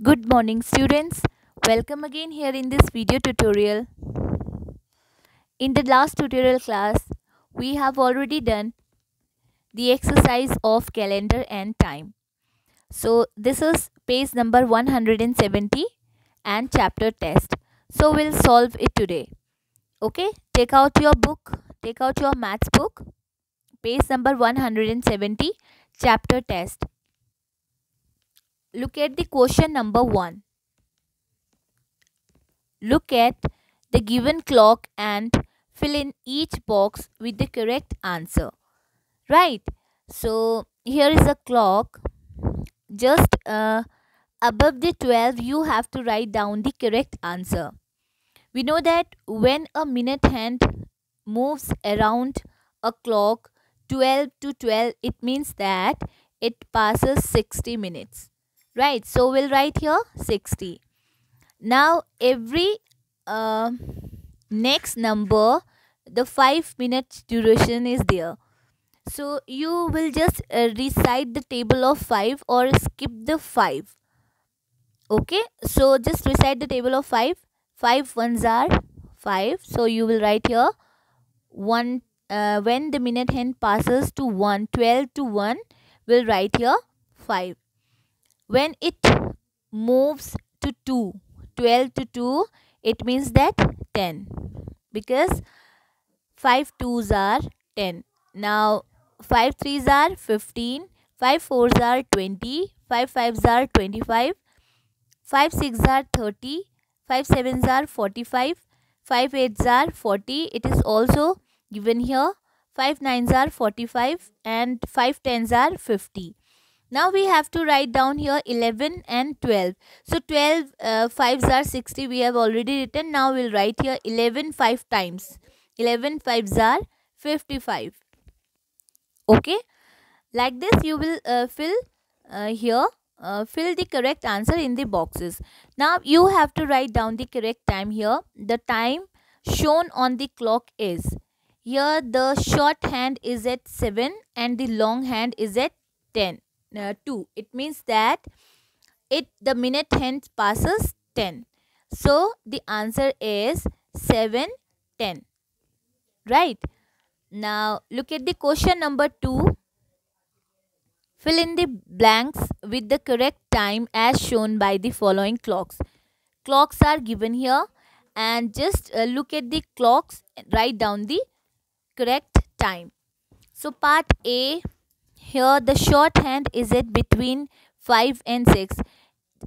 Good morning students. Welcome again here in this video tutorial. In the last tutorial class, we have already done the exercise of calendar and time. So this is page number 170 and chapter test. So we'll solve it today. Okay, take out your book, take out your maths book, page number 170, chapter test. Look at the question number 1. Look at the given clock and fill in each box with the correct answer. Right. So here is a clock. Just above the 12, you have to write down the correct answer. We know that when a minute hand moves around a clock 12 to 12, it means that it passes 60 minutes. Right. So we'll write here 60. Now every uh, next number, the 5 minute duration is there. So you will just recite the table of 5 or skip the 5. Okay, so just recite the table of 5. 5 ones are 5. So you will write here 1. When the minute hand passes to 1, 12 to 1, we'll write here 5. When it moves to 2, 12 to 2, it means that 10, because 5 twos are 10. Now 5 threes are 15, 5 fours are 20, 5 fives are 25, 5 six are 30, 5 sevens are 45, 5 eights are 40. It is also given here. 5 nines are 45 and 5 tens are 50. Now we have to write down here 11 and 12. So 12 fives are 60, we have already written. Now we'll write here 11 5 times. 11 fives are 55. Okay, like this you will fill the correct answer in the boxes. Now you have to write down the correct time here. The time shown on the clock is, here the short hand is at 7 and the long hand is at 2. It means that the minute hand passes 10. So the answer is 7:10. Right. Now look at the question number 2. Fill in the blanks with the correct time as shown by the following clocks. Clocks are given here, and just look at the clocks and write down the correct time. So part A, here the short hand is at between 5 and 6.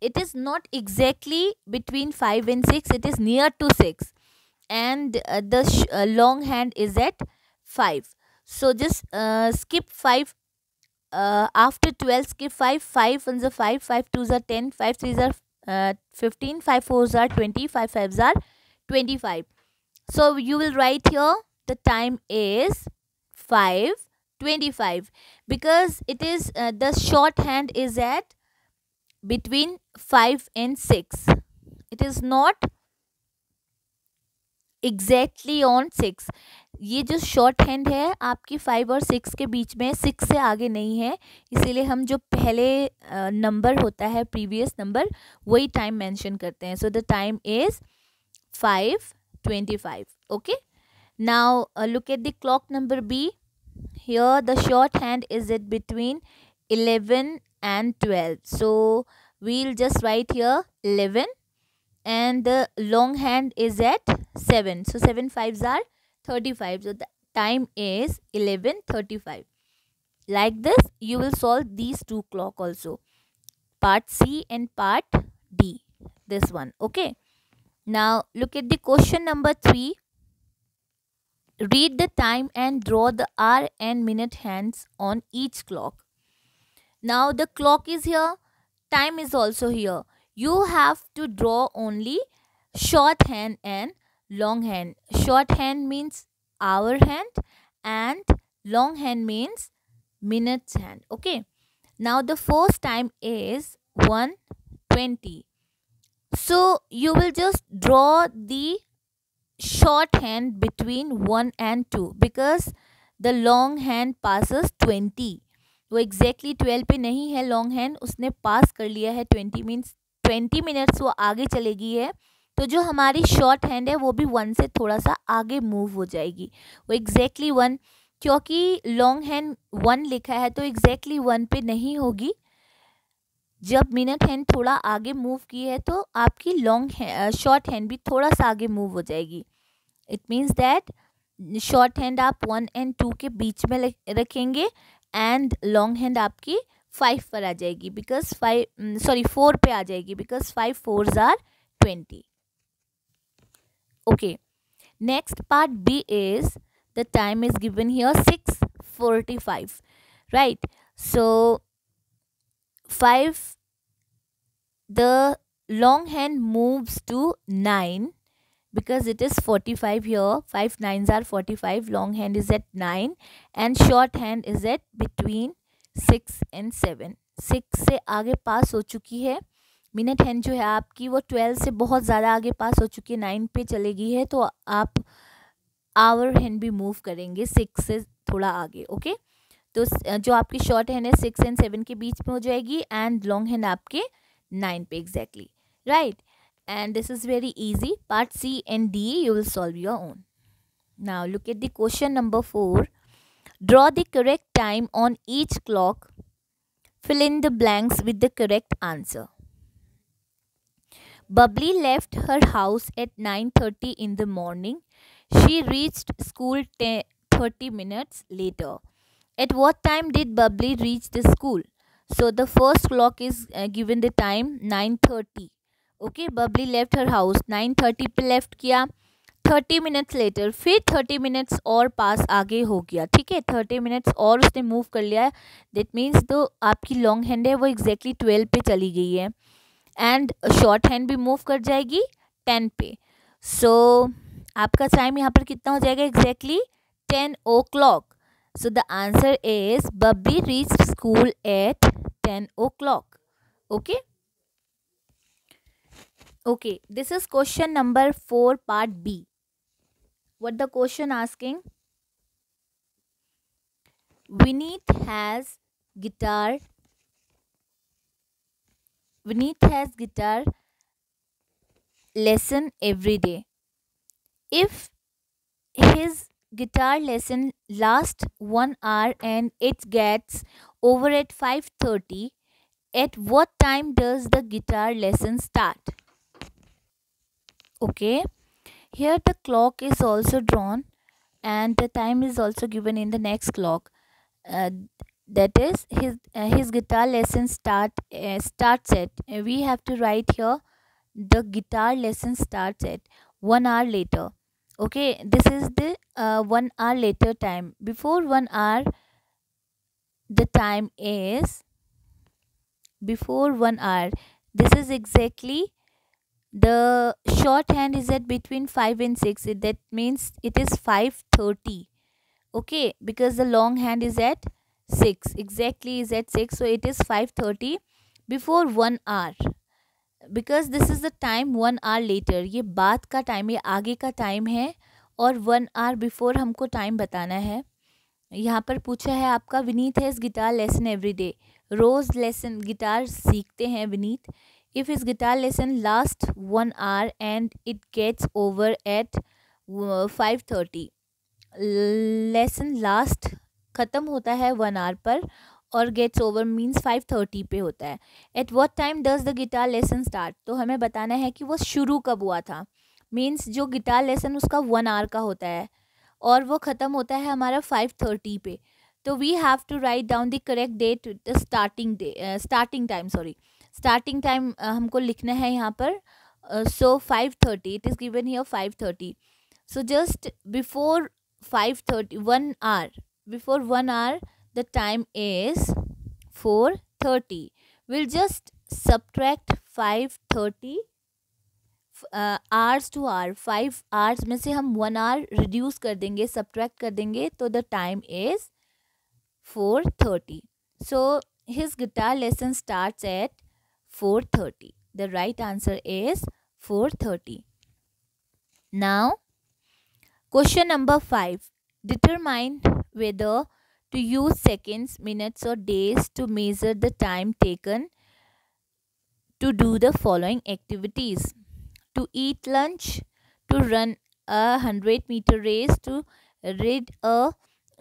It is not exactly between 5 and 6, it is near to 6. And the long hand is at 5. So just skip 5. After 12, skip 5. 5 ones are 5, 5 twos are 10, 5 threes are 15, 5 fours are 20, 5 fives are 25. So you will write here the time is 5:25, because it is the short hand is at between 5 and 6. It is not exactly on 6. ये जो short hand है आपकी 5 और 6 के बीच में, 6 से आगे नहीं है, इसीलिए हम जो पहले नंबर होता है प्रीवियस नंबर वही टाइम मेंशन करते हैं. So the time is 5:25. Okay, now look at the clock number B. Here the short hand is at between 11 and 12. So we'll just write here 11, and the long hand is at 7. So 7 fives are 35. So the time is 11:35. Like this you will solve these two clock also, part C and part D, this one. Okay, now look at the question number 3. Read the time and draw the hour and minute hands on each clock. Now the clock is here, time is also here. You have to draw only short hand and long hand. Short hand means hour hand and long hand means minutes hand. Okay, now the first time is 1:20. So you will just draw the short hand between 1 and 2, because the long hand passes 20. वो exactly 12 पे नहीं है long hand, उसने पास कर लिया है 20 means 20 minutes वो आगे चलेगी है, तो जो हमारी शॉर्ट हैंड है वो भी 1 से थोड़ा सा आगे मूव हो जाएगी। वो एग्जैक्टली 1, क्योंकि लॉन्ग हैंड 1 लिखा है तो एग्जैक्टली 1 पे नहीं होगी। जब मिनट हैंड थोड़ा आगे मूव की है तो आपकी शॉर्ट हैंड भी थोड़ा सा आगे मूव हो जाएगी। It means that short hand आप 1 एंड 2 के बीच में रखेंगे एंड लॉन्ग हैंड आपकी 5 पर आ जाएगी, बिकॉज 4 पे आ जाएगी, because 5 4s are 20. Okay, next part B is the time is given here 6:45, right? So 5, the long hand moves to 9 because it is 45 here. 5 9s are 45. Long hand is at 9 and short hand is at between 6 and 7. 6 से आगे पास हो चुकी है। Minute hand जो है आपकी वो 12 से बहुत ज़्यादा आगे पास हो चुकी है, 9 पे चलेगी है, तो आप आवर हैंड भी मूव करेंगे 6 से थोड़ा आगे। ओके, तो जो आपकी शॉर्ट हैंड है 6 एंड 7 के बीच में हो जाएगी एंड लॉन्ग हैंड आपके 9 पे exactly, right? And this is very easy. Part C and D you will solve your own. Now look at the question number 4. Draw the correct time on each clock. Fill in the blanks with the correct answer. Bubbly left her house at 9:30 in the morning. She reached school 30 minutes later. At what time did Bubbly reach the school? So the first clock is given the time 9:30. Okay, Babli left her house 9:30 पे left किया, 30 minutes later फिर 30 minutes और पास आगे हो गया, ठीक है, 30 minutes और उसने मूव कर लिया है। दैट मीन्स तो आपकी लॉन्ग हैंड है वो एग्जैक्टली 12 पे चली गई है एंड शॉर्ट हैंड भी मूव कर जाएगी 10 पे। सो आपका टाइम यहाँ पर कितना हो जाएगा? Exactly 10 o'clock. So the answer is Babli reached school eight 10 o'clock. Okay, okay, this is question number 4 part B. What the question asking? Vineet has guitar lesson every day. If his guitar lesson lasts 1 hour and it gets over at 5:30, at what time does the guitar lesson start? Okay, here the clock is also drawn and the time is also given in the next clock. That is his guitar lesson starts at, we have to write here the guitar lesson starts at 1 hour later. Okay, this is the 1 hour later time. Before 1 hour the time is before 1 hour. This is exactly the short hand is at between 5 and 6. That means it is 5:30. Okay, because the long hand is at 6, exactly is at 6, so it is 5:30 before 1 hour. Because this is the time 1 hour later. ये बाद का time, ये आगे का time है और 1 hour before हमको time बताना है। यहाँ पर पूछा है आपका Vineet has guitar lesson every day, रोज़ लेसन गिटार सीखते हैं Vineet. If his guitar lesson lasts 1 hour and it gets over at 5:30, lesson last ख़त्म होता है 1 hour पर और gets over means 5:30 पे होता है। At what time does the guitar lesson start? तो हमें बताना है कि वो शुरू कब हुआ था, मीन्स जो गिटार लेसन उसका 1 hour का होता है और वो ख़त्म होता है हमारा 5:30 पे। तो we have to write down the correct date, the starting time हमको लिखना है यहाँ पर। So 5:30, it is given here 5:30. So just before 5:30, 1 hour, before 1 hour the time is 4:30. We'll just subtract 5:30 hours to hour. 5 hours में से हम 1 hour reduce कर देंगे, subtract कर देंगे, तो the time is 4:30. So his guitar lesson starts at 4:30. The right answer is 4:30. Now, question number 5. Determine whether to use seconds, minutes or days to measure the time taken to do the following activities: to eat lunch, to run a 100-meter race, to read a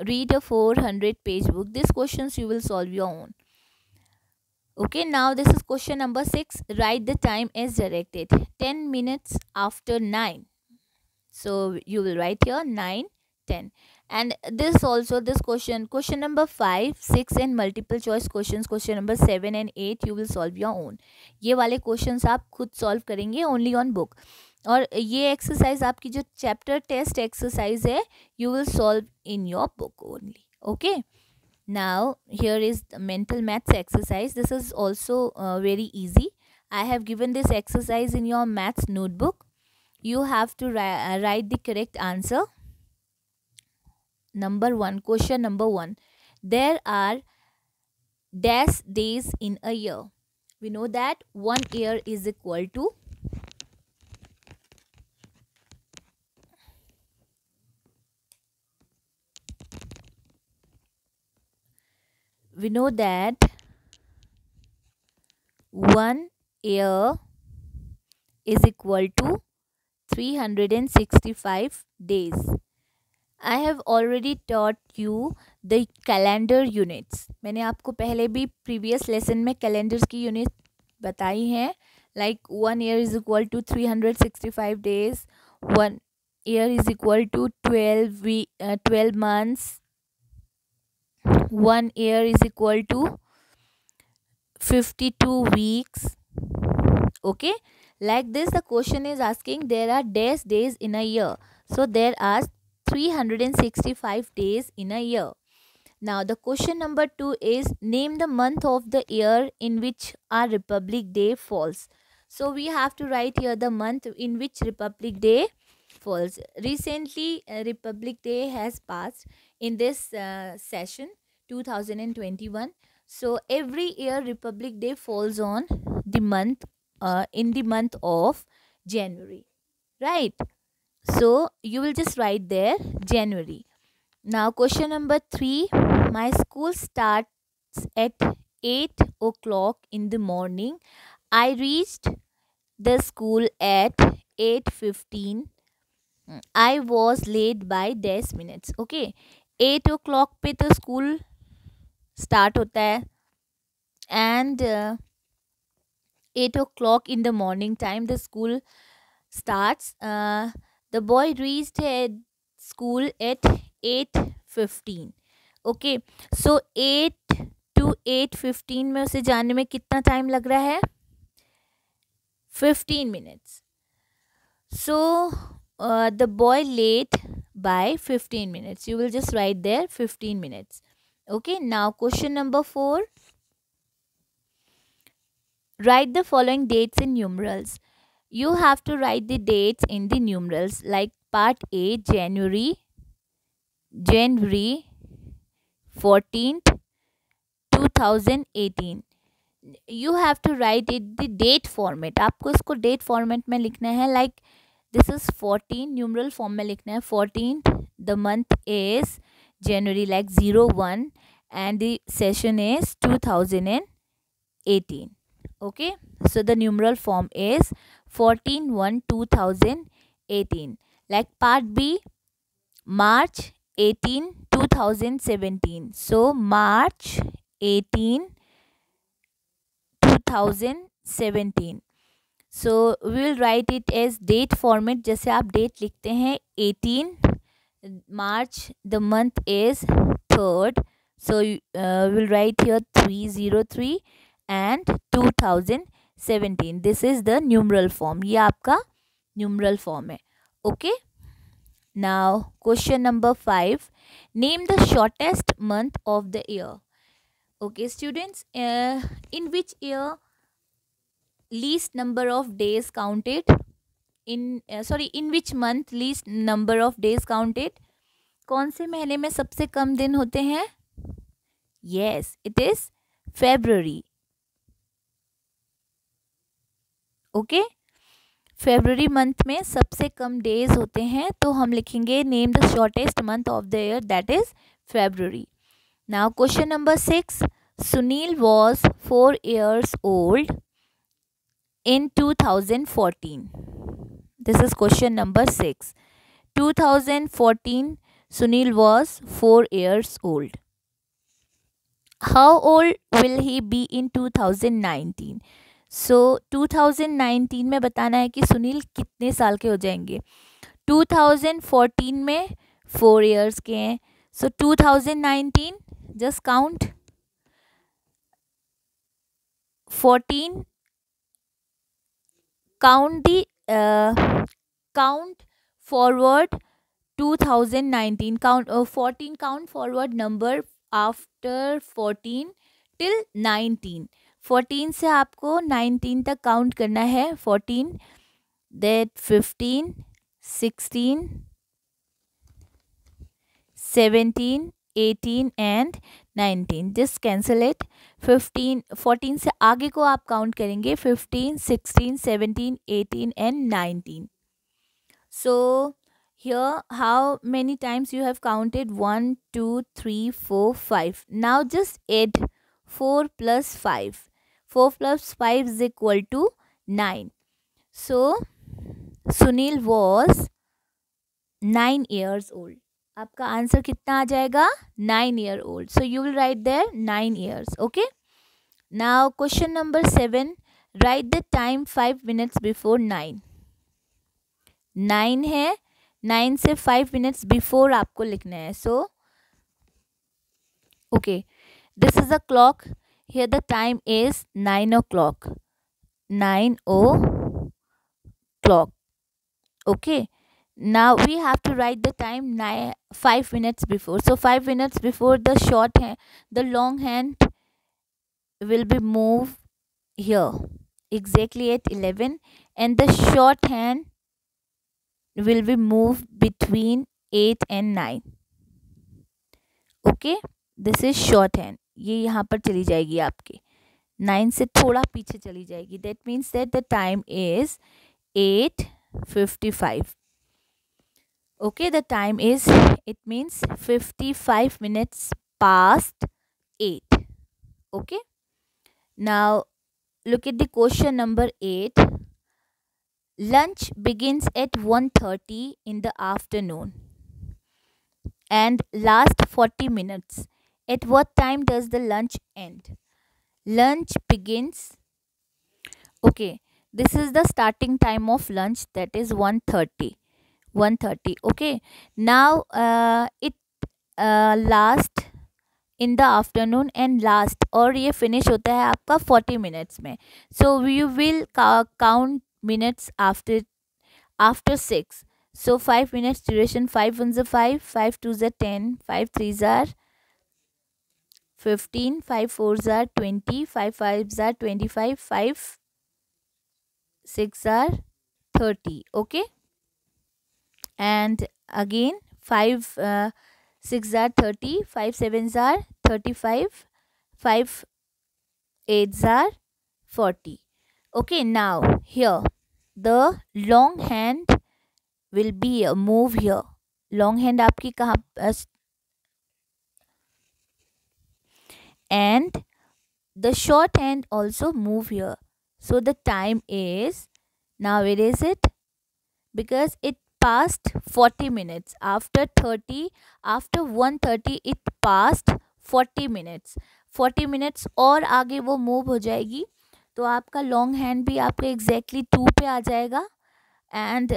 read a 400-page book. These questions you will solve your own. Okay, now this is question number 6. Write the time as directed. 10 minutes after 9. So you will write here 9, 10. And this question number 5, 6 and multiple choice questions, question number 7 and 8 you will solve your own. ये वाले questions आप खुद solve करेंगे only on book. और ये exercise आपकी जो chapter test exercise है you will solve in your book only. Okay. Now here is the mental maths exercise. This is also very easy. I have given this exercise in your maths notebook. You have to write the correct answer. Number 1, question number 1. There are dash days in a year. We know that 1 year is equal to we know that 1 year is equal to 365 days. I have already taught you the calendar units. मैंने आपको पहले भी previous lesson में calendars की unit बताई हैं. Like 1 year is equal to 365 days. 1 year is equal to 12 months. 1 year is equal to 52 weeks. Okay. Like this, the question is asking there are days in a year. So there are 365 days in a year. Now the question number 2 is name the month of the year in which our Republic Day falls. So we have to write here the month in which Republic Day falls. Recently Republic Day has passed in this session 2021. So every year Republic Day falls on the month in the month of January, right? So you will just write there January. Now question number 3. My school starts at 8 o'clock in the morning. I reached the school at 8:15. I was late by 10 minutes. Okay, 8 o'clock पे तो school start होता है and 8 o'clock in the morning time the school starts. The boy reached school at 8:15. Okay, so 8 to 8:15 में उसे जाने में कितना time लग रहा है? 15 minutes. So the boy late by 15 minutes. You will just write there 15 minutes. Okay, now question number 4. Write the following dates in numerals. You have to write the dates in the numerals, like part A, January 14th 2018. You have to write it the date format. आपको इसको date format में लिखना है, like this is 14 numeral form में लिखना है 14th. The month is January, like 01, and the session is 2018. Okay, so the numeral form is 14/1/2018. Like part B, March 18 2017. So March 18 2017. So we will write it as date format. जैसे आप date लिखते हैं 18 March, the month is 3rd. So we'll write here 303 and 2017. This is the numeral form. ये आपका numeral form है. Okay. Now question number 5. Name the shortest month of the year. Okay students, in which year least number of days counted? In which month least number of days counted? कौन से महीने में सबसे कम दिन होते हैं? Yes, it is February. Okay, February month में सबसे कम डेज होते हैं, तो हम लिखेंगे name the shortest month of the year, that is February. Now question number 6. Sunil was 4 years old in 2014? This is question number 6. 2014, Sunil was 4 years old. How old will he be in 2019? सो 2019 में बताना है कि सुनील कितने साल के हो जाएंगे. 2014 में 4 years के हैं. सो 2019 just count 14, count forward 2019, count 14, count forward number after 14 till 19. 14 से आपको 19 तक काउंट करना है. 14, that 15, 16, 17, 18 and 19. just cancel it. 14 से आगे को आप काउंट करेंगे 15, 16, 17, 18 and 19. so here how many times you have counted? 1, 2, 3, 4, 5. now just add 4 plus 5. 4 plus 5 is equal to 9. so Sunil was 9 years old. आपका आंसर कितना आ जाएगा? 9 year old. so you will write there 9 years. okay. now question number 7. write the time 5 minutes before 9. 9 है, 9 से 5 minutes before आपको लिखना है. so okay, this is a clock. here the time is 9 o'clock. 9 o'clock. okay. now we have to write the time 5 minutes before. so 5 minutes before, the short hand, the long hand will be moved here exactly at 11, and the short hand will be moved between 8 and 9. okay. this is short hand. ये यहाँ पर चली जाएगी आपके 9 से थोड़ा पीछे चली जाएगी. that means that the time is 8:55. okay, the time is, it means 55 minutes past 8. okay. now look at the question number 8. lunch begins at 1:30 in the afternoon and lasts 40 minutes. at what time does the lunch end? lunch begins, okay, this is the starting time of lunch, that is 1:30. 1:30. okay. now it last in the afternoon and last, और ये finish होता है आपका 40 minutes में. so you will count minutes after 6. so 5 minutes duration. 5 1s are 5, 5 2s are 10, 5 3s are 15, 5 4s are 20, 5 5s are 25, 5 6 are 30. okay. and again 5 6 are 30, 5 7s are 35, 5 8s are 40. okay. now here the long hand will be move here. long hand आपकी कहाँ and the short hand also move here. so the time is, now where is it? because it passed 40 minutes. after 30, after 1:30 it passed 40 minutes. 40 minutes और आगे वो move हो जाएगी, तो आपका long hand भी आपके एग्जैक्टली 2 पे आ जाएगा and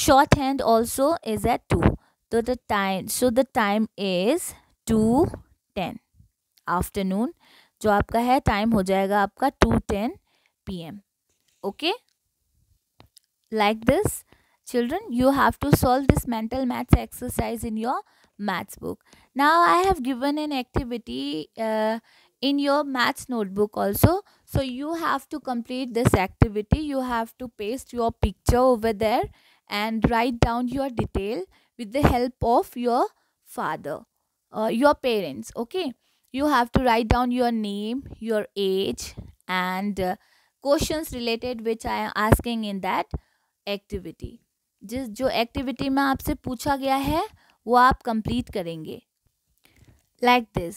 short hand also is at 2. तो द टाइम इज 2:10 आफ्टरनून. जो आपका है टाइम हो जाएगा आपका 2:10 PM. okay. like this children, you have to solve this mental maths exercise in your maths book. now I have given an activity in your maths notebook also, so you have to complete this activity. you have to paste your picture over there and write down your detail with the help of your father, your parents. okay. you have to write down your name, your age and questions related which I am asking in that activity. जो activity में आपसे पूछा गया है वो आप complete करेंगे. Like this,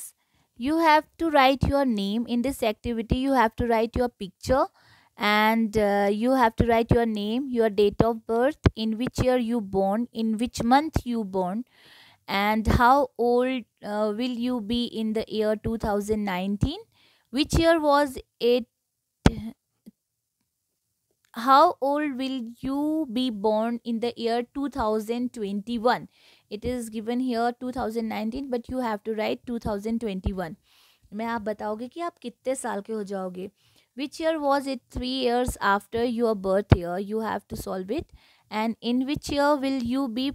you have to write your name in this activity. you have to write your picture and you have to write your name, your date of birth, in which year you born, in which month you born, and how old will you be in the year 2019, which year was it, how old will you be born in the year 2021. It is given here 2019, but you have to write 2021 में आप बताओगे कि आप कितने साल के हो जाओगे. Which year was it 3 years after your birth year? You have to solve it. And in which year will you be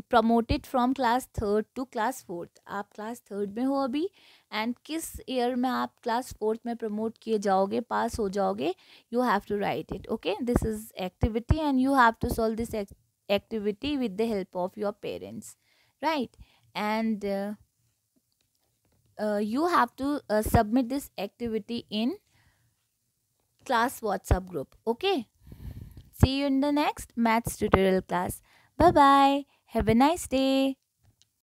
promoted from class third to class fourth? आप class third में हो अभी, and किस year में आप class fourth में promote किए जाओगे, pass हो जाओगे? You have to write it. Okay, this is activity, and you have to solve this activity with the help of your parents, right? And you have to submit this activity in class WhatsApp group. Okay, see you in the next maths tutorial class. Bye bye, have a nice day.